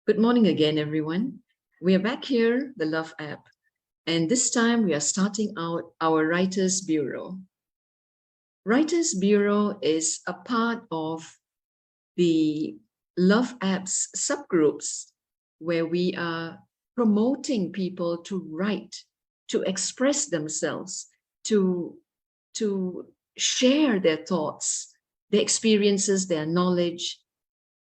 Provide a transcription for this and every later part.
Good morning again, everyone. We are back here, the Love app, and this time we are starting out our Writers Bureau. Writers Bureau is a part of the Love app's subgroups where we are promoting people to write, to express themselves, to share their thoughts, their experiences, their knowledge,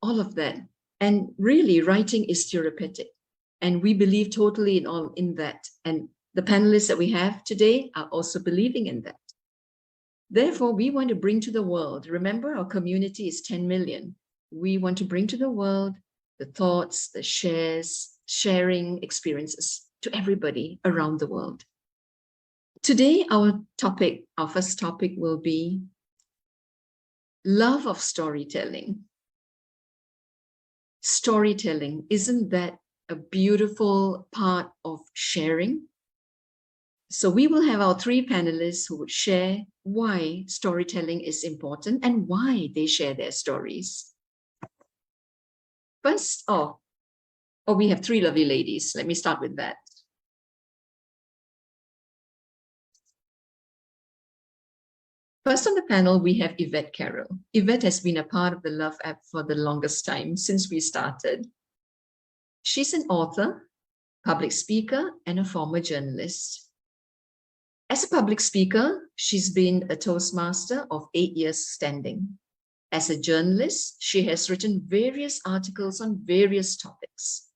all of that. And really, writing is therapeutic. And we believe totally in that. And the panelists that we have today are also believing in that. Therefore, we want to bring to the world, remember our community is 10 million. We want to bring to the world the thoughts, the sharing experiences to everybody around the world. Today, our first topic will be love of storytelling. Storytelling, isn't that a beautiful part of sharing? So we will have our three panelists who would share why storytelling is important and why they share their stories. First, we have three lovely ladies. Let me start with that. First on the panel, we have Yvette Carroll. Yvette has been a part of the Love app for the longest time, since we started. She's an author, public speaker, and a former journalist. As a public speaker, she's been a Toastmaster of 8 years standing. As a journalist, she has written various articles on various topics.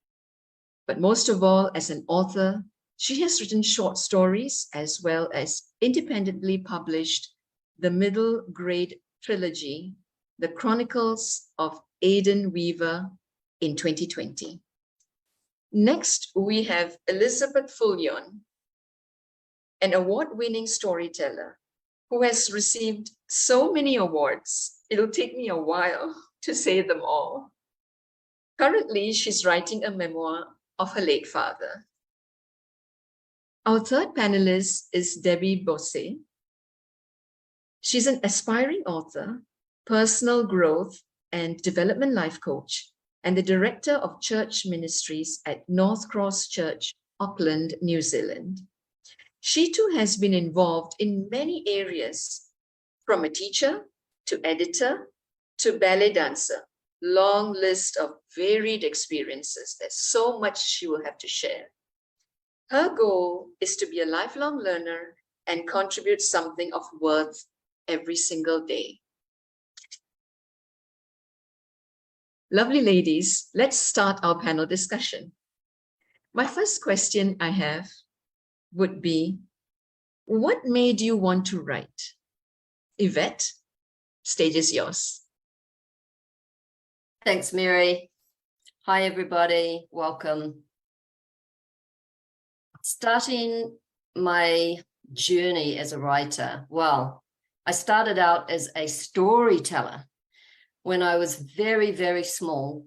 But most of all, as an author, she has written short stories as well as independently published the middle grade trilogy, The Chronicles of Aidan Weaver, in 2020. Next, we have Elizabeth Fullion, an award-winning storyteller who has received so many awards, it'll take me a while to say them all. Currently, she's writing a memoir of her late father. Our third panelist is Debbie Bosse. She's an aspiring author, personal growth and development life coach, and the director of church ministries at North Cross Church, Auckland, New Zealand. She too has been involved in many areas, from a teacher to editor to ballet dancer. Long list of varied experiences. There's so much she will have to share. Her goal is to be a lifelong learner and contribute something of worth every single day. Lovely ladies, let's start our panel discussion. My first question I have would be, what made you want to write? Yvette, stage is yours. Thanks, Mary. Hi, everybody. Welcome. Starting my journey as a writer, well, I started out as a storyteller when I was very, very small.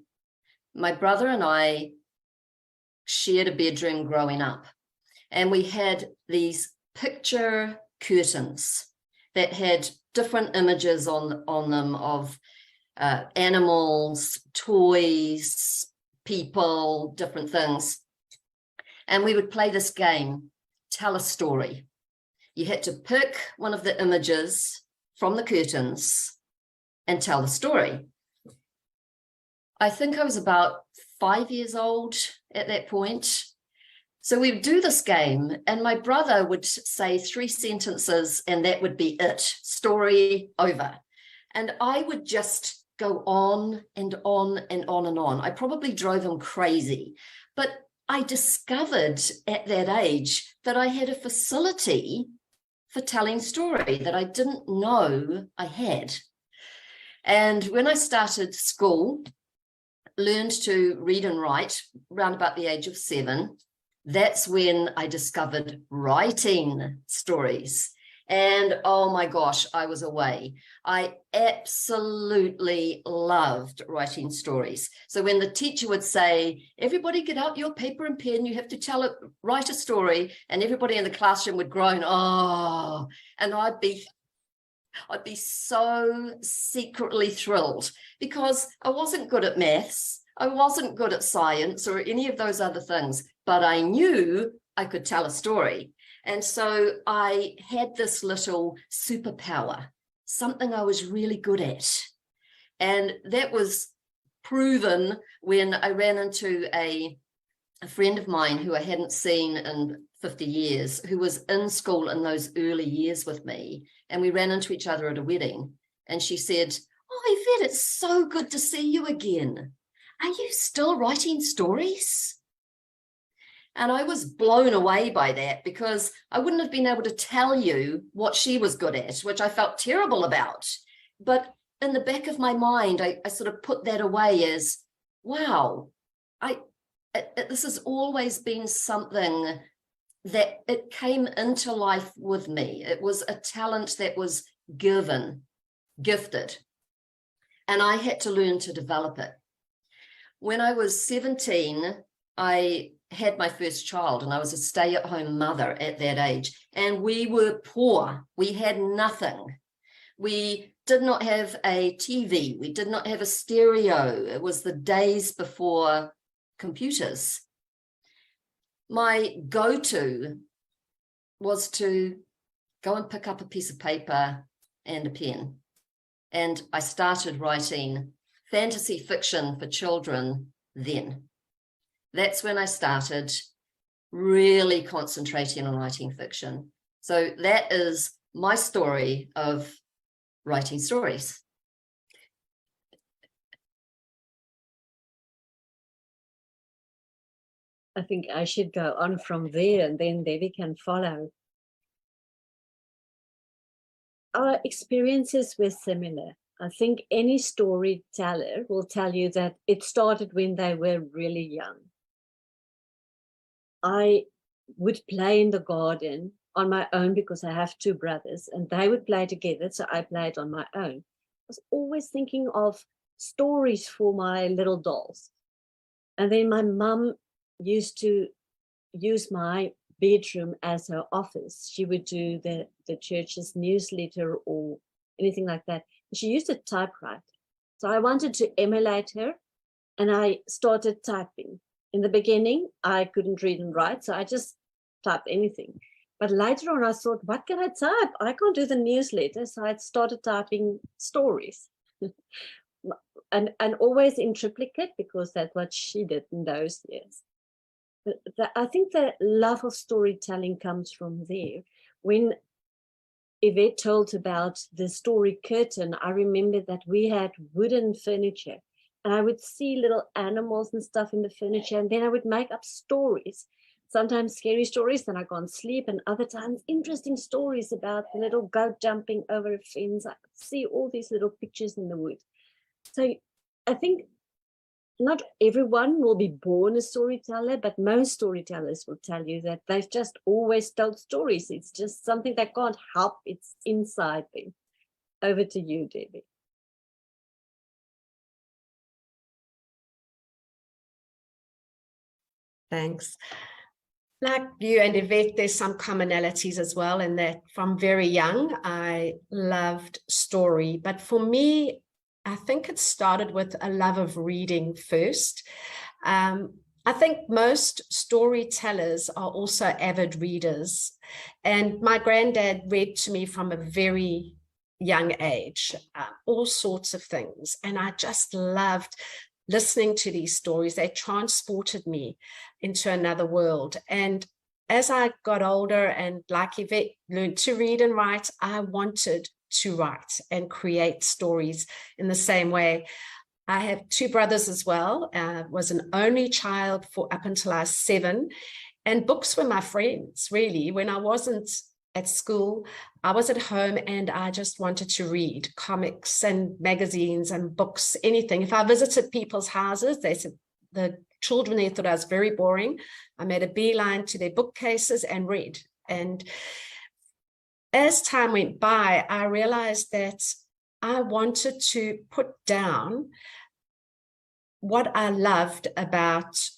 My brother and I shared a bedroom growing up, and we had these picture curtains that had different images on them of animals, toys, people, different things. And we would play this game, tell a story. You had to pick one of the images from the curtains and tell the story. I think I was about 5 years old at that point. So we would do this game, and my brother would say 3 sentences, and that would be it, story over. And I would just go on and on and on and on. I probably drove him crazy, but I discovered at that age that I had a facility for telling story that I didn't know I had. And when I started school, learned to read and write around about the age of 7, that's when I discovered writing stories. And oh my gosh, I was away. I absolutely loved writing stories. So when the teacher would say, everybody get out your paper and pen, you have to write a story, and everybody in the classroom would groan, oh, and I'd be so secretly thrilled because I wasn't good at maths. I wasn't good at science or any of those other things, but I knew I could tell a story. And so I had this little superpower, something I was really good at. And that was proven when I ran into a friend of mine who I hadn't seen in 50 years, who was in school in those early years with me. And we ran into each other at a wedding. And she said, "Oh, Yvette, it's so good to see you again. Are you still writing stories?" And I was blown away by that, because I wouldn't have been able to tell you what she was good at, which I felt terrible about. But in the back of my mind, I sort of put that away as, wow, this has always been something that it came into life with me. It was a talent that was gifted, and I had to learn to develop it. When I was 17, I had my first child, and I was a stay-at-home mother at that age, and we were poor. We had nothing. We did not have a TV. We did not have a stereo. It was the days before computers. My go-to was to go and pick up a piece of paper and a pen. And I started writing fantasy fiction for children then. That's when I started really concentrating on writing fiction. So that is my story of writing stories. I think I should go on from there, and then Debbie can follow. Our experiences were similar. I think any storyteller will tell you that it started when they were really young. I would play in the garden on my own because I have two brothers, and they would play together, so I played on my own. I was always thinking of stories for my little dolls. And then my mum used to use my bedroom as her office. She would do the church's newsletter or anything like that. She used a typewriter. So I wanted to emulate her, and I started typing. In the beginning, I couldn't read and write, so I just typed anything. But later on, I thought, what can I type? I can't do the newsletter. So I started typing stories. and always in triplicate, because that's what she did in those years. I think the love of storytelling comes from there. When Yvette told about the story curtain, I remember that we had wooden furniture, and I would see little animals and stuff in the furniture, and then I would make up stories, sometimes scary stories, then I can't sleep, and other times interesting stories about the little goat jumping over a fence. I could see all these little pictures in the wood. So I think not everyone will be born a storyteller, but most storytellers will tell you that they've just always told stories. It's just something they can't help. It's inside them. Over to you, Debbie. Thanks. Like you and Yvette, there's some commonalities as well, in that from very young, I loved story. But for me, I think it started with a love of reading first. I think most storytellers are also avid readers. And my granddad read to me from a very young age, all sorts of things. And I just loved listening to these stories. They transported me into another world. And as I got older and, like Yvette, learned to read and write, I wanted to write and create stories in the same way. I have two brothers as well. Was an only child for up until I was 7. And books were my friends, really. When I wasn't at school, I was at home and I just wanted to read comics and magazines and books, anything. If I visited people's houses, they said the children there thought I was very boring. I made a beeline to their bookcases and read. And as time went by, I realized that I wanted to put down what I loved about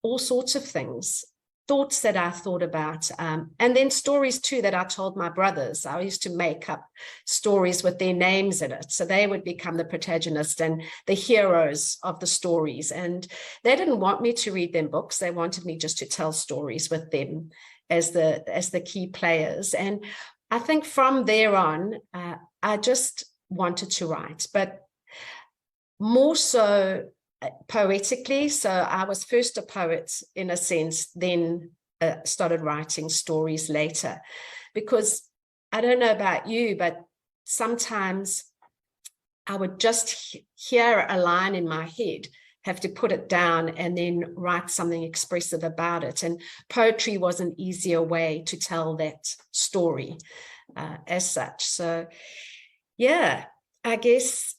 all sorts of things. thoughts that I thought about, and then stories too that I told my brothers. I used to make up stories with their names in it, so they would become the protagonist and the heroes of the stories. And they didn't want me to read them books; they wanted me just to tell stories with them as the key players. And I think from there on, I just wanted to write, but more so poetically. So I was first a poet in a sense, then started writing stories later, because I don't know about you, but sometimes I would just hear a line in my head, have to put it down and then write something expressive about it. And poetry was an easier way to tell that story as such. So yeah, I guess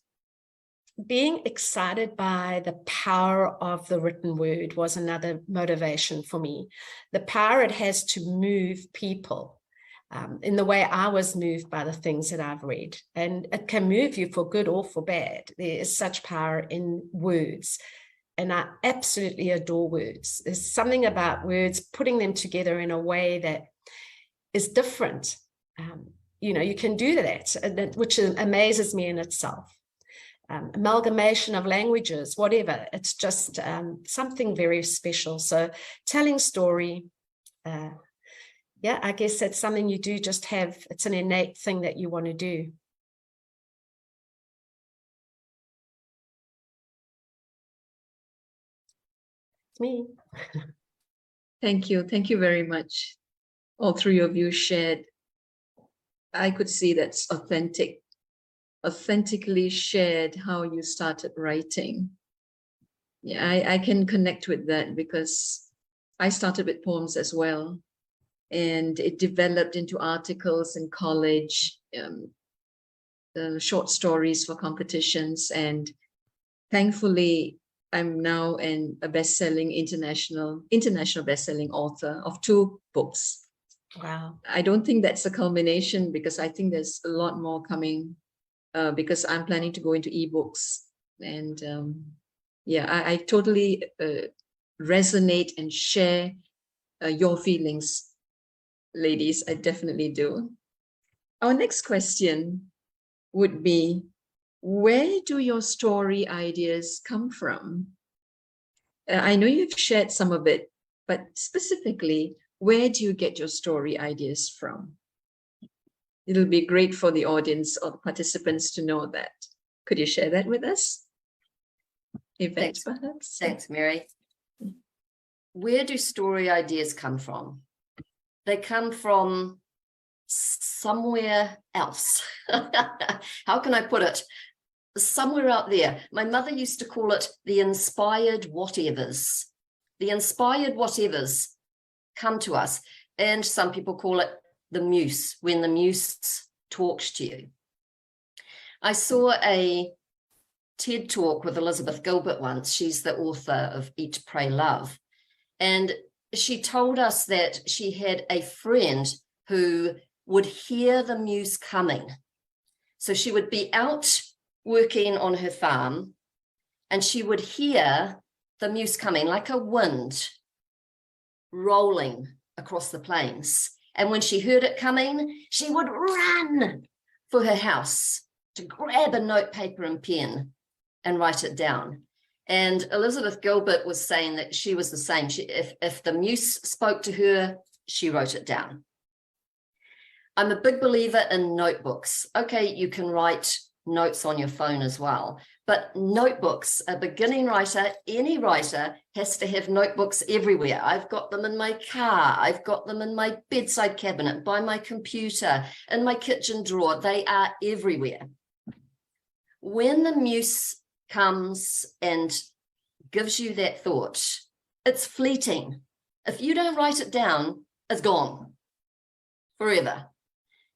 being excited by the power of the written word was another motivation for me. The power it has to move people in the way I was moved by the things that I've read. And it can move you for good or for bad. There is such power in words. And I absolutely adore words. There's something about words, putting them together in a way that is different. You can do that, which amazes me in itself. Amalgamation of languages, whatever. It's just something very special. So telling story, I guess that's something you do just have. It's an innate thing that you want to do. It's me. Thank you. Thank you very much. All three of you shared. I could see that's authentically shared how you started writing. Yeah, I can connect with that because I started with poems as well. And it developed into articles in college, short stories for competitions. And thankfully, I'm now a best-selling international best-selling author of 2 books. Wow. I don't think that's a culmination, because I think there's a lot more coming, because I'm planning to go into ebooks. And I totally resonate and share your feelings, ladies. I definitely do. Our next question would be, where do your story ideas come from? I know you've shared some of it, but specifically, where do you get your story ideas from? It'll be great for the audience or the participants to know that. Could you share that with us? Yvette, perhaps? Thanks, Mary. Where do story ideas come from? They come from somewhere else. How can I put it? Somewhere out there. My mother used to call it the inspired whatevers. The inspired whatevers come to us, and some people call it the muse, when the muse talks to you. I saw a TED talk with Elizabeth Gilbert once. She's the author of Eat, Pray, Love. And she told us that she had a friend who would hear the muse coming. So she would be out working on her farm, and she would hear the muse coming like a wind rolling across the plains. And when she heard it coming, she would run for her house to grab a note, paper, and pen and write it down. And Elizabeth Gilbert was saying that she was the same. If the muse spoke to her, she wrote it down. I'm a big believer in notebooks. Okay, you can write notes on your phone as well, but notebooks, a beginning writer, any writer has to have notebooks everywhere. I've got them in my car, I've got them in my bedside cabinet, by my computer, in my kitchen drawer. They are everywhere. When the muse comes and gives you that thought, it's fleeting. If you don't write it down, it's gone forever.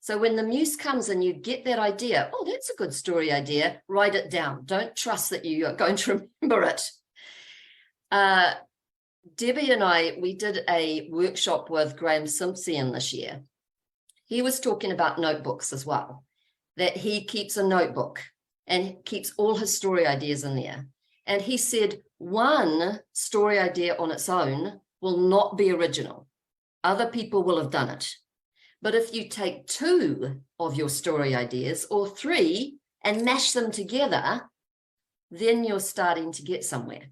So when the muse comes and you get that idea, oh, that's a good story idea, write it down. Don't trust that you are going to remember it. Debbie and I, we did a workshop with Graham Simpson this year. He was talking about notebooks as well, that he keeps a notebook and keeps all his story ideas in there. And he said one story idea on its own will not be original. Other people will have done it. But if you take 2 of your story ideas or 3 and mash them together, then you're starting to get somewhere.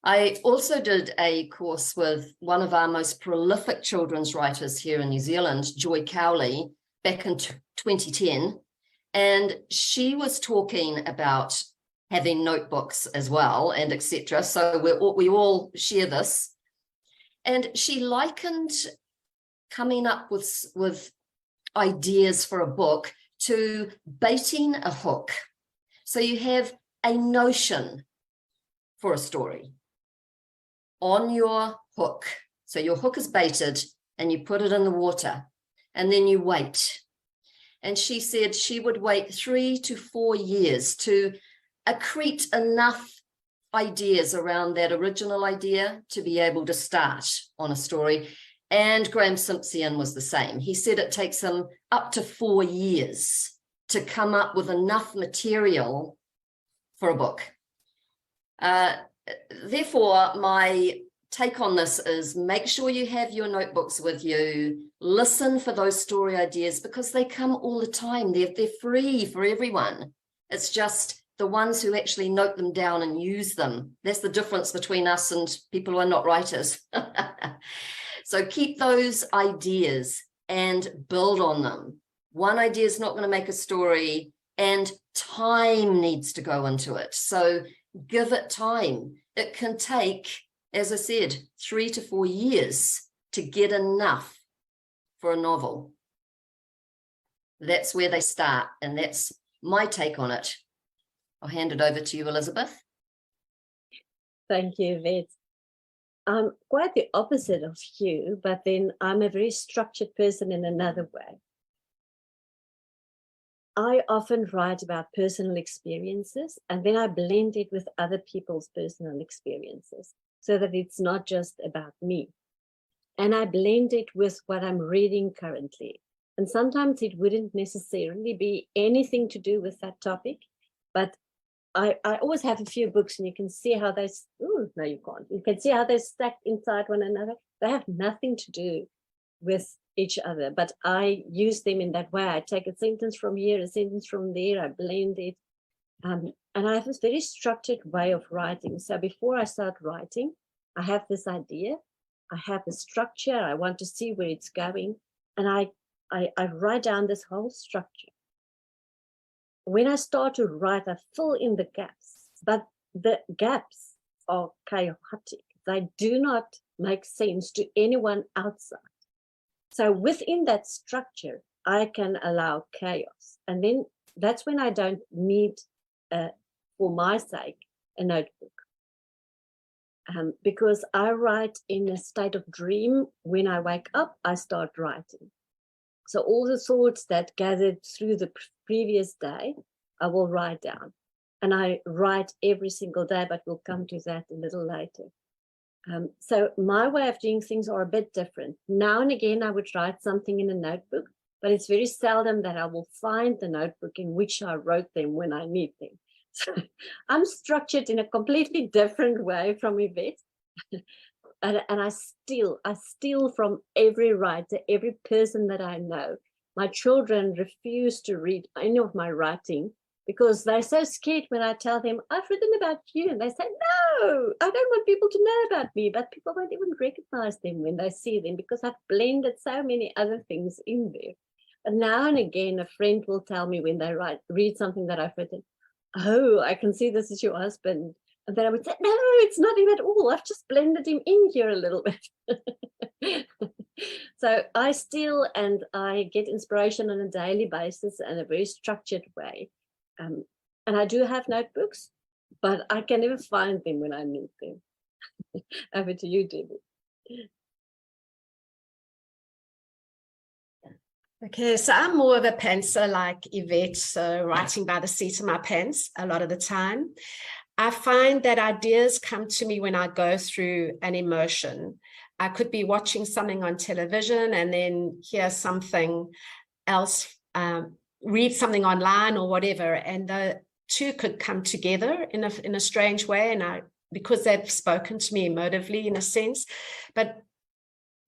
I also did a course with one of our most prolific children's writers here in New Zealand, Joy Cowley, back in 2010. And she was talking about having notebooks as well and etc. So we all share this. And she likened coming up with ideas for a book to baiting a hook. So you have a notion for a story on your hook. So your hook is baited and you put it in the water and then you wait. And she said she would wait 3 to 4 years to accrete enough ideas around that original idea to be able to start on a story. And Graham Simpson was the same. He said it takes him up to 4 years to come up with enough material for a book. Therefore, my take on this is make sure you have your notebooks with you. Listen for those story ideas because they come all the time. They're free for everyone. It's just the ones who actually note them down and use them. That's the difference between us and people who are not writers. So keep those ideas and build on them. One idea is not going to make a story, and time needs to go into it. So give it time. It can take, as I said, 3 to 4 years to get enough for a novel. That's where they start, and that's my take on it. I'll hand it over to you, Elizabeth. Thank you, Yvette. I'm quite the opposite of you, but then I'm a very structured person in another way. I often write about personal experiences, and then I blend it with other people's personal experiences so that it's not just about me. And I blend it with what I'm reading currently. And sometimes it wouldn't necessarily be anything to do with that topic, but I always have a few books, and you can see how they, oh, no, you can't. You can see how they're stacked inside one another. They have nothing to do with each other, but I use them in that way. I take a sentence from here, a sentence from there, I blend it. And I have this very structured way of writing. So before I start writing, I have this idea, I have the structure, I want to see where it's going, and I write down this whole structure. When I start to write, I fill in the gaps, but the gaps are chaotic. They do not make sense to anyone outside. So within that structure, I can allow chaos. And then that's when I don't need, for my sake, a notebook. Because I write in a state of dream. When I wake up, I start writing. So all the thoughts that gathered through the previous day, I will write down. And I write every single day, but we'll come to that a little later. So my way of doing things are a bit different. Now and again, I would write something in a notebook, but it's very seldom that I will find the notebook in which I wrote them when I need them. So I'm structured in a completely different way from Yvette. And I steal from every writer, every person that I know. My children refuse to read any of my writing because they're so scared when I tell them, I've written about you. And they say, no, I don't want people to know about me. But people won't even recognize them when they see them because I've blended so many other things in there. But now and again, a friend will tell me when they read something that I've written, oh, I can see this is your husband. And then I would say, no, it's not him at all. I've just blended him in here a little bit. So I steal and I get inspiration on a daily basis in a very structured way. And I do have notebooks, but I can never find them when I need them. Over to you, Debbie. Okay, so I'm more of a pantser like Yvette, so writing by the seat of my pants a lot of the time. I find that ideas come to me when I go through an emotion. I could be watching something on television and then hear something else, read something online or whatever, and the two could come together in a strange way, and I because they've spoken to me emotively in a sense. But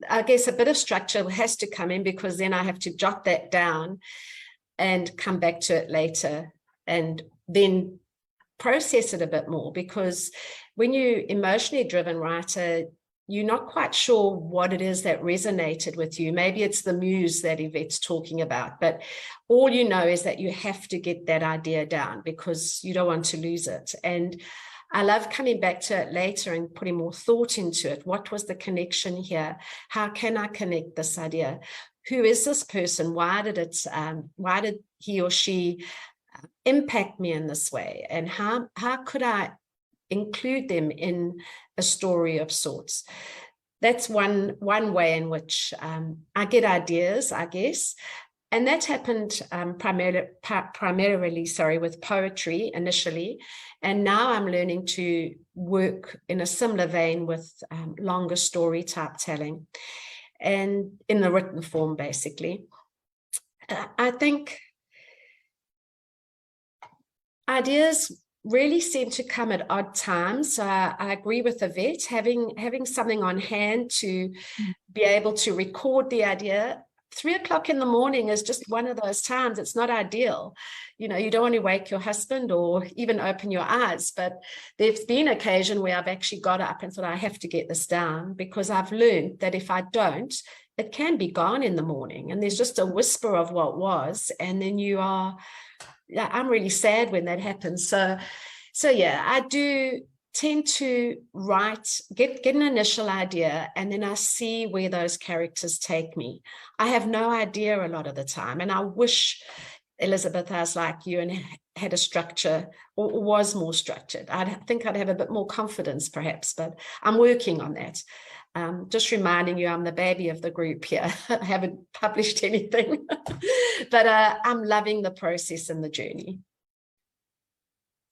I guess a bit of structure has to come in, because then I have to jot that down and come back to it later and then process it a bit more. Because when you're emotionally driven writer, you're not quite sure what it is that resonated with you. Maybe it's the muse that Yvette's talking about, but all you know is that you have to get that idea down because you don't want to lose it. And I love coming back to it later and putting more thought into it. What was the connection here? How can I connect this idea? Who is this person? Why did he or she impact me in this way? And how could I include them in a story of sorts? That's one way in which I get ideas, I guess. And that happened primarily, with poetry initially. And now I'm learning to work in a similar vein with longer story type telling, and in the written form, basically. I think ideas really seem to come at odd times. So I agree with Yvette, having something on hand to be able to record the idea. 3 o'clock in the morning is just one of those times. It's not ideal. You don't want to wake your husband or even open your eyes. But there's been an occasion where I've actually got up and thought, I have to get this down, because I've learned that if I don't, it can be gone in the morning. And there's just a whisper of what was. And then I'm really sad when that happens. So yeah, I do tend to write, get an initial idea, and then I see where those characters take me. I have no idea a lot of the time, and I wish, Elizabeth, I was like you and had a structure, or was more structured. I think I'd have a bit more confidence perhaps, but I'm working on that. Just reminding you, I'm the baby of the group here. I haven't published anything, but I'm loving the process and the journey.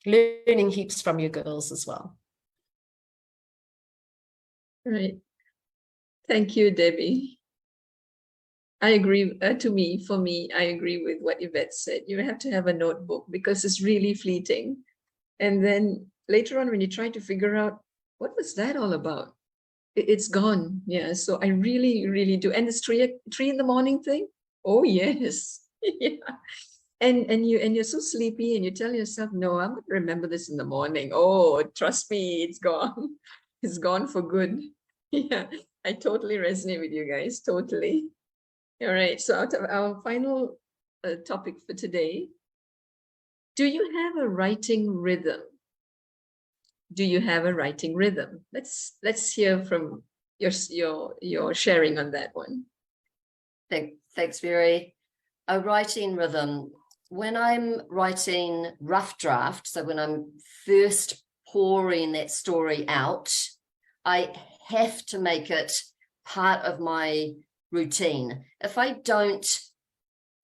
Learning heaps from you girls as well. Right. Thank you, Debbie. I agree. For me, I agree with what Yvette said. You have to have a notebook because it's really fleeting. And then later on, when you try to figure out what was that all about, it's gone. Yeah. So I really, really do. And this 3 in the morning thing. Oh yes. Yeah. And you're so sleepy, and you tell yourself, no, I'm going to remember this in the morning. Oh, trust me, it's gone. It's gone for good. Yeah, I totally resonate with you guys. Totally. All right. So our final topic for today. Do you have a writing rhythm? Do you have a writing rhythm? Let's hear from your sharing on that one. Thanks, Mary. A writing rhythm. When I'm writing rough draft, so when I'm first pouring that story out, I have to make it part of my routine. If I don't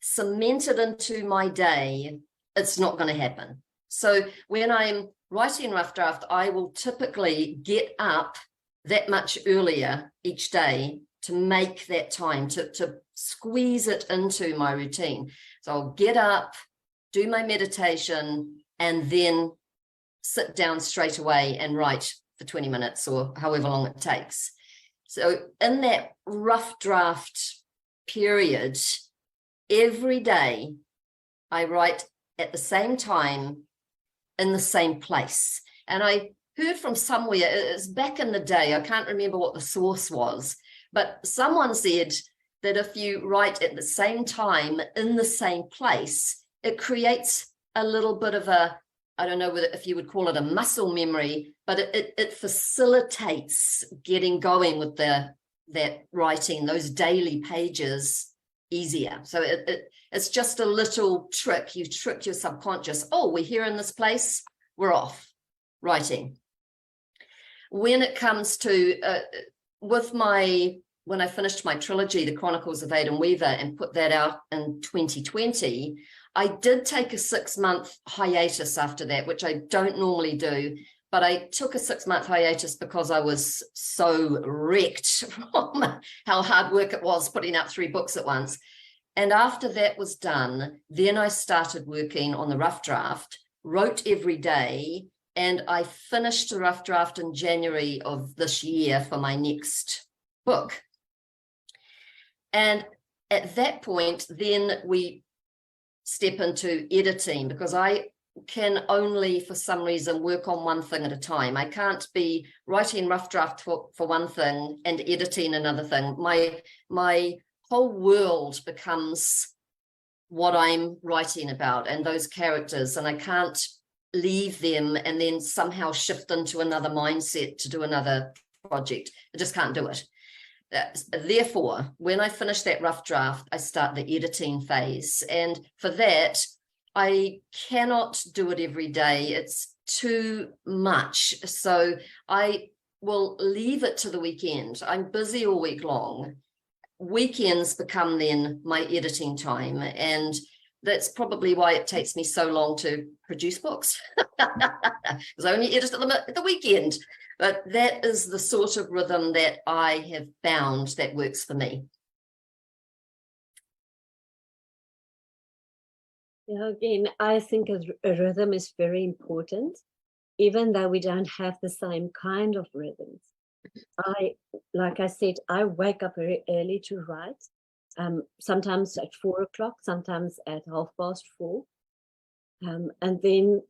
cement it into my day, it's not going to happen. So when I'm writing rough draft, I will typically get up that much earlier each day to make that time, to squeeze it into my routine. So I'll get up, do my meditation, and then sit down straight away and write for 20 minutes or however long it takes. So in that rough draft period, every day I write at the same time in the same place. And I heard from somewhere, it's back in the day, I can't remember what the source was, but someone said that if you write at the same time in the same place, it creates a little bit of a, I don't know if you would call it a muscle memory, but it facilitates getting going with that writing, those daily pages easier. So it's just a little trick. You trick your subconscious. Oh, we're here in this place, we're off writing. When it comes to, when I finished my trilogy, The Chronicles of Aidan Weaver, and put that out in 2020, I did take a 6-month hiatus after that, which I don't normally do, but I took a 6-month hiatus because I was so wrecked from how hard work it was putting out 3 books at once. And after that was done, then I started working on the rough draft, wrote every day, And I finished the rough draft in January of this year for my next book. And at that point, then we step into editing, because I can only, for some reason, work on one thing at a time. I can't be writing rough draft for one thing and editing another thing. My whole world becomes what I'm writing about and those characters, and I can't leave them and then somehow shift into another mindset to do another project. I just can't do it. Therefore, when I finish that rough draft, I start the editing phase. And for that, I cannot do it every day. It's too much. So I will leave it to the weekend. I'm busy all week long. Weekends become then my editing time. And that's probably why it takes me so long to produce books, because I only edit them at the weekend. But that is the sort of rhythm that I have found that works for me. Yeah, again, I think a rhythm is very important, even though we don't have the same kind of rhythms. Like I said, I wake up very early to write, sometimes at 4 o'clock, sometimes at 4:30. And then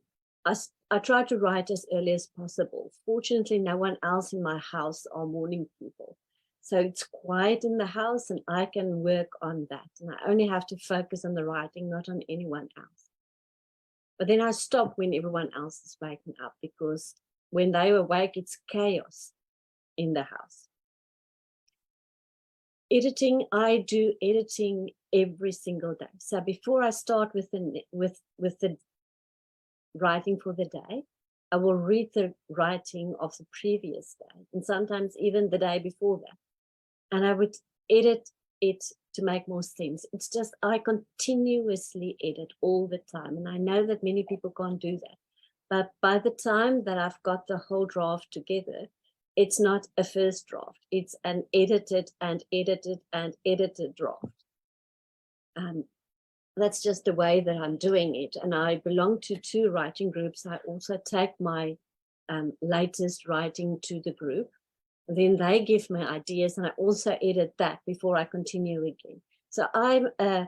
I try to write as early as possible. Fortunately, no one else in my house are morning people. So it's quiet in the house and I can work on that. And I only have to focus on the writing, not on anyone else. But then I stop when everyone else is waking up, because when they awake, it's chaos in the house. Editing, I do editing every single day. So before I start with the writing for the day, I will read the writing of the previous day, and sometimes even the day before that. And I would edit it to make more sense. It's just, I continuously edit all the time. And I know that many people can't do that. But by the time that I've got the whole draft together, it's not a first draft. It's an edited and edited and edited draft. That's just the way that I'm doing it. And I belong to 2 writing groups. I also take my latest writing to the group. Then they give me ideas, and I also edit that before I continue again. So I'm a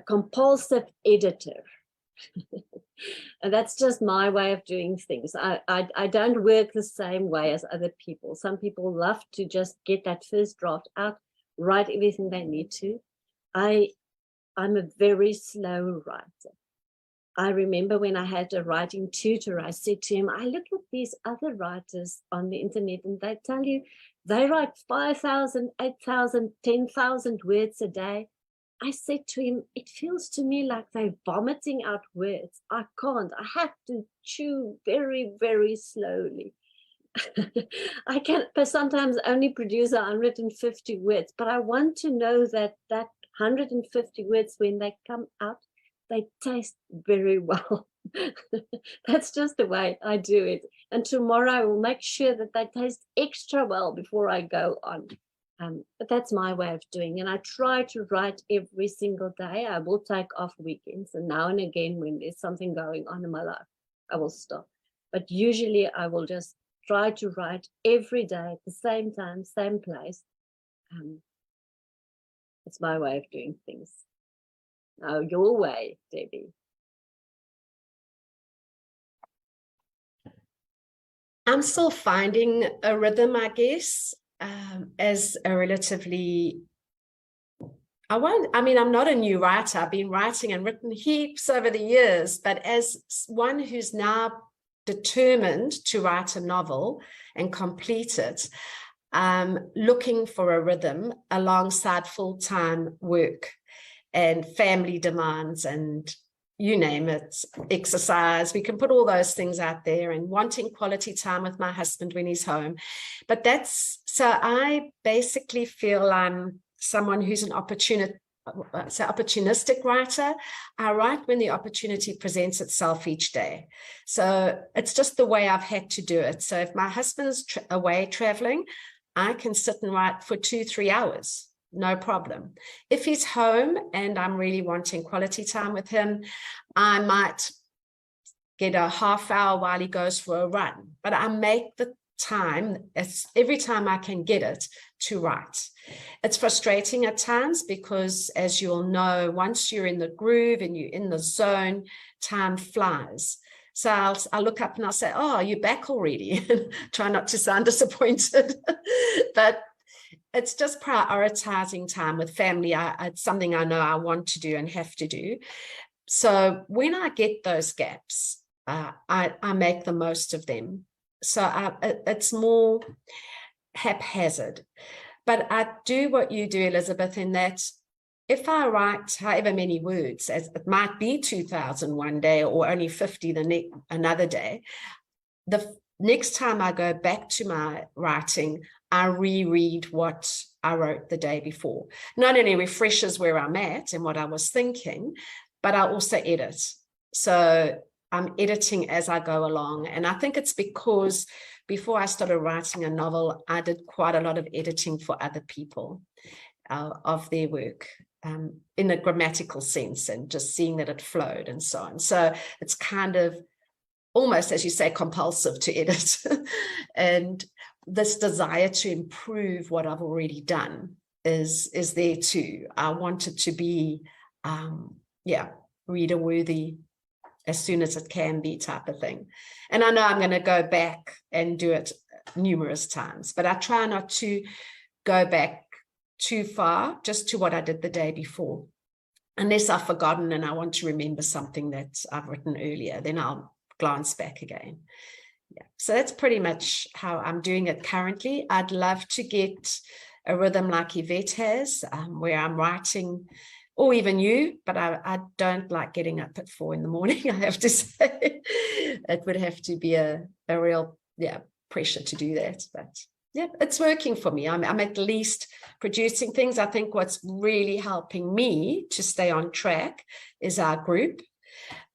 compulsive editor. And that's just my way of doing things. I don't work the same way as other people. Some people love to just get that first draft out, write everything they need to. I'm a very slow writer. I remember when I had a writing tutor, I said to him, I look at these other writers on the internet and they tell you they write 5,000, 8,000, 10,000 words a day. I said to him, it feels to me like they're vomiting out words. I can't. I have to chew very, very slowly. I can sometimes only produce 150 words, but I want to know that 150 words, when they come out, they taste very well. That's just the way I do it. And tomorrow I will make sure that they taste extra well before I go on. But that's my way of doing it. And I try to write every single day. I will take off weekends, and now and again when there's something going on in my life, I will stop. But usually I will just try to write every day at the same time, same place. It's my way of doing things. Now, your way, Debbie. I'm still finding a rhythm, I guess, as a relatively, I'm not a new writer. I've been writing and written heaps over the years, but as one who's now determined to write a novel and complete it, looking for a rhythm alongside full-time work and family demands and you name it, exercise. We can put all those things out there, and wanting quality time with my husband when he's home. But so I basically feel I'm someone who's an opportunistic writer. I write when the opportunity presents itself each day. So it's just the way I've had to do it. So if my husband's away traveling, I can sit and write for 2-3 hours. No problem. If he's home and I'm really wanting quality time with him, I might get a half hour while he goes for a run, but I make the time every time I can get it to write. It's frustrating at times because, as you'll know, once you're in the groove and you're in the zone, time flies. So I'll look up and I'll say, oh, you're back already. Try not to sound disappointed. But it's just prioritizing time with family. It's something I know I want to do and have to do. So when I get those gaps, I make the most of them. So it's more haphazard. But I do what you do, Elizabeth, in that if I write however many words, as it might be 2,000 one day or only 50 another day, the next time I go back to my writing, I reread what I wrote the day before. Not only refreshes where I'm at and what I was thinking, but I also edit. So I'm editing as I go along. And I think it's because before I started writing a novel, I did quite a lot of editing for other people of their work in a grammatical sense, and just seeing that it flowed and so on. So it's kind of almost, as you say, compulsive to edit. And this desire to improve what I've already done is there too. I want it to be, reader worthy as soon as it can be, type of thing. And I know I'm going to go back and do it numerous times, but I try not to go back too far, just to what I did the day before. Unless I've forgotten and I want to remember something that I've written earlier, then I'll glance back again. Yeah, so that's pretty much how I'm doing it currently. I'd love to get a rhythm like Yvette has, where I'm writing, or even you, but I don't like getting up at 4 a.m, I have to say. It would have to be a real pressure to do that. But yeah, it's working for me. I'm at least producing things. I think what's really helping me to stay on track is our group,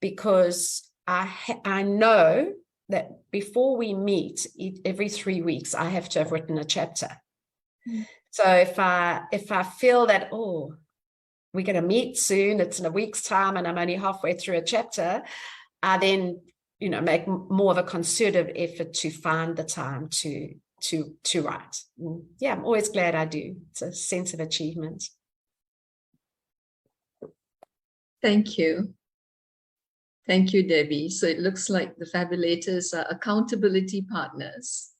because I know that before we meet every 3 weeks, I have to have written a chapter. Mm. So if I feel that, oh, we're going to meet soon, it's in a week's time and I'm only halfway through a chapter, I then, make more of a concerted effort to find the time to write. Yeah, I'm always glad I do. It's a sense of achievement. Thank you. Thank you, Debbie. So it looks like the Fabulators are accountability partners,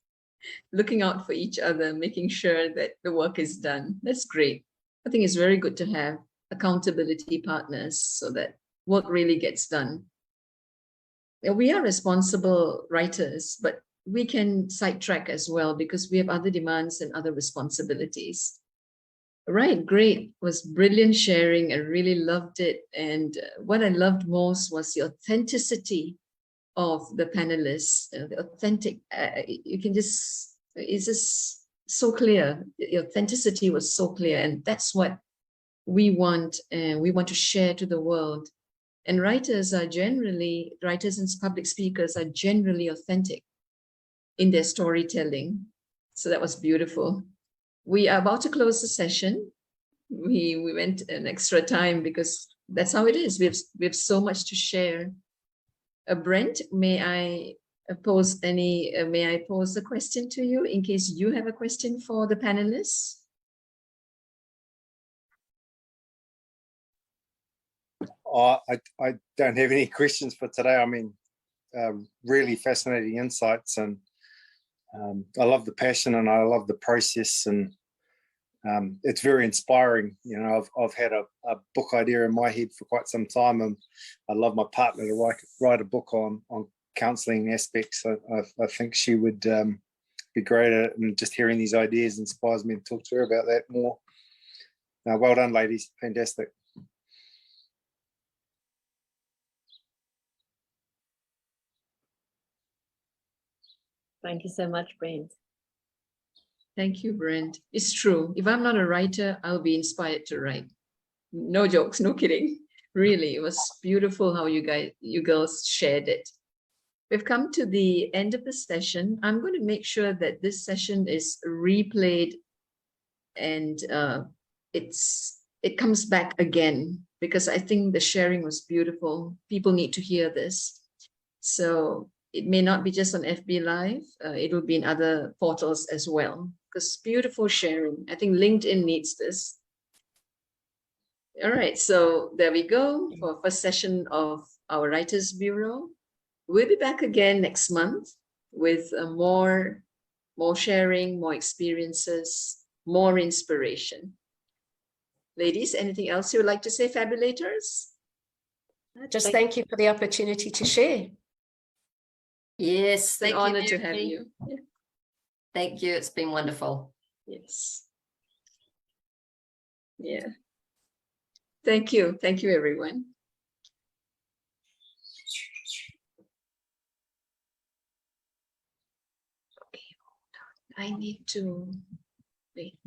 looking out for each other, making sure that the work is done. That's great. I think it's very good to have accountability partners so that work really gets done. We are responsible writers, but we can sidetrack as well because we have other demands and other responsibilities. Right, great. It was brilliant sharing. I really loved it. And what I loved most was the authenticity of the panelists, the authentic, it's just so clear. The authenticity was so clear. And that's what we want to share to the world. And writers and public speakers are generally authentic in their storytelling. So that was beautiful. We are about to close the session. We went an extra time because that's how it is. We have so much to share. Brent, may I pose a question to you in case you have a question for the panelists? I don't have any questions for today. I mean, really fascinating insights, and I love the passion and I love the process, and it's very inspiring. I've had a book idea in my head for quite some time, and I love my partner to write a book on counselling aspects. I think she would be great at it, and just hearing these ideas inspires me to talk to her about that more. Well done, ladies. Fantastic. Thank you so much, Brent. Thank you, Brent. It's true. If I'm not a writer, I'll be inspired to write. No jokes, no kidding. Really, it was beautiful how you girls shared it. We've come to the end of the session. I'm going to make sure that this session is replayed and it comes back again, because I think the sharing was beautiful. People need to hear this. So it may not be just on FB Live, it will be in other portals as well, because beautiful sharing. I think LinkedIn needs this. All right, so there we go for first session of our Writers Bureau. We'll be back again next month with more sharing, more experiences, more inspiration. Ladies, anything else you would like to say, fabulators? Just thank you for the opportunity to share. Yes, It's an thank honor you, to have Mary. you. Yeah. Thank you. It's been wonderful. Yes. Yeah. Thank you. Thank you, everyone. Okay, hold on. I need to wait.